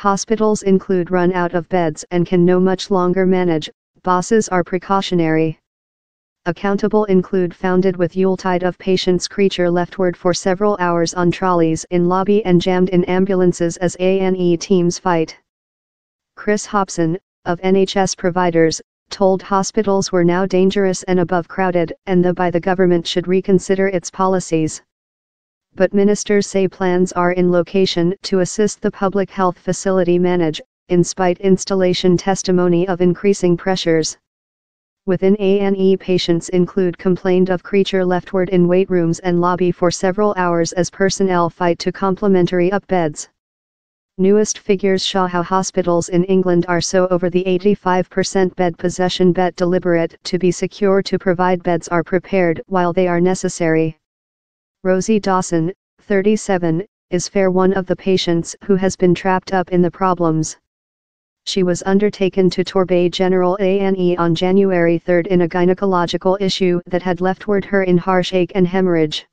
Hospitals include run out of beds and can no much longer manage. Bosses are precautionary. Accountable include founded with Yuletide of patients creature leftward for several hours on trolleys in lobby and jammed in ambulances as A&E teams fight. Chris Hobson, of NHS providers, told hospitals were now dangerous and above crowded and the government should reconsider its policies. But ministers say plans are in location to assist the public health facility manage, in spite installation testimony of increasing pressures. Within A&E patients include complained of creature leftward in wait rooms and lobby for several hours as personnel fight to complementary up beds. Newest figures show how hospitals in England are so over the 85% bed possession bet deliberate to be secure to provide beds are prepared while they are necessary. Rosie Dawson, 37, is fair one of the patients who has been trapped up in the problems. She was undertaken to Torbay General A&E on January 3 in a gynecological issue that had leftward her in harsh ache and hemorrhage.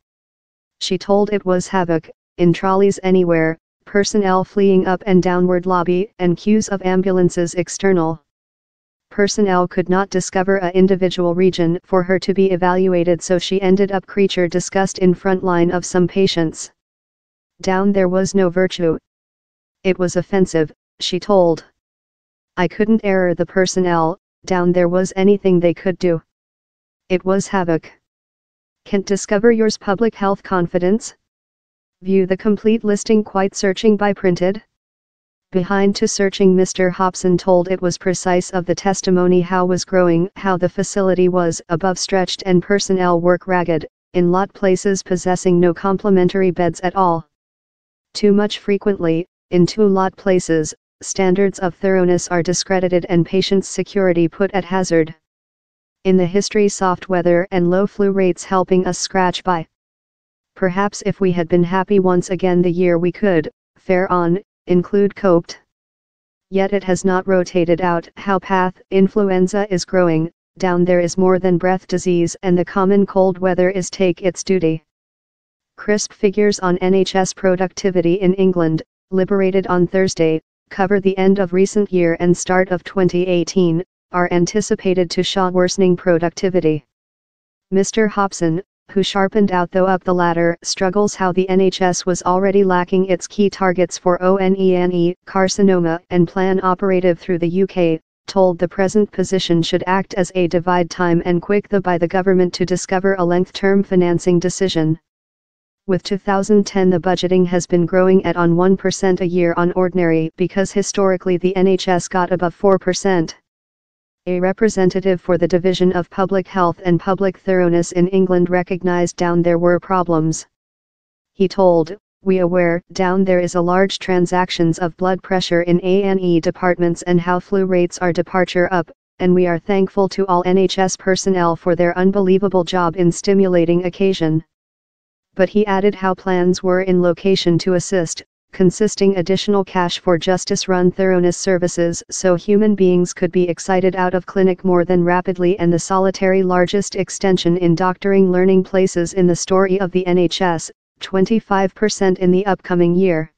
She told it was havoc, in trolleys anywhere, personnel fleeing up and downward lobby and queues of ambulances external. Personnel could not discover a individual region for her to be evaluated, so she ended up creature discussed in front line of some patients. Down there was no virtue. It was offensive, she told. I couldn't error the personnel, down there was anything they could do. It was havoc. Can't discover yours public health confidence? View the complete listing quite searching by printed. Behind to searching Mr. Hobson told it was precise of the testimony how was growing, how the facility was above stretched and personnel work ragged, in lot places possessing no complementary beds at all. Too much frequently, in two lot places, standards of thoroughness are discredited and patients' security put at hazard. In the history soft weather and low flu rates helping us scratch by. Perhaps if we had been happy once again the year we could, fare on, include coped. Yet it has not rotated out how path influenza is growing, down there is more than breath disease and the common cold weather is take its duty. Crisp figures on NHS productivity in England, liberated on Thursday, cover the end of recent year and start of 2018, are anticipated to show worsening productivity. Mr. Hobson, who sharpened out though up the ladder, struggles how the NHS was already lacking its key targets for ONENE, carcinoma and plan operative through the UK, told the present position should act as a divide time and quick by the government to discover a length-term financing decision. With 2010 the budgeting has been growing at on 1% a year on ordinary because historically the NHS got above 4%. A representative for the Division of Public Health and Public Thoroughness in England recognized down there were problems. He told, "We aware down there is a large transactions of blood pressure in A&E departments and how flu rates are departure up, and we are thankful to all NHS personnel for their unbelievable job in stimulating occasion." But he added how plans were in location to assist, consisting additional cash for justice-run thoroughness services so human beings could be excited out of clinic more than rapidly and the solitary largest extension in doctoring learning places in the story of the NHS, 25% in the upcoming year.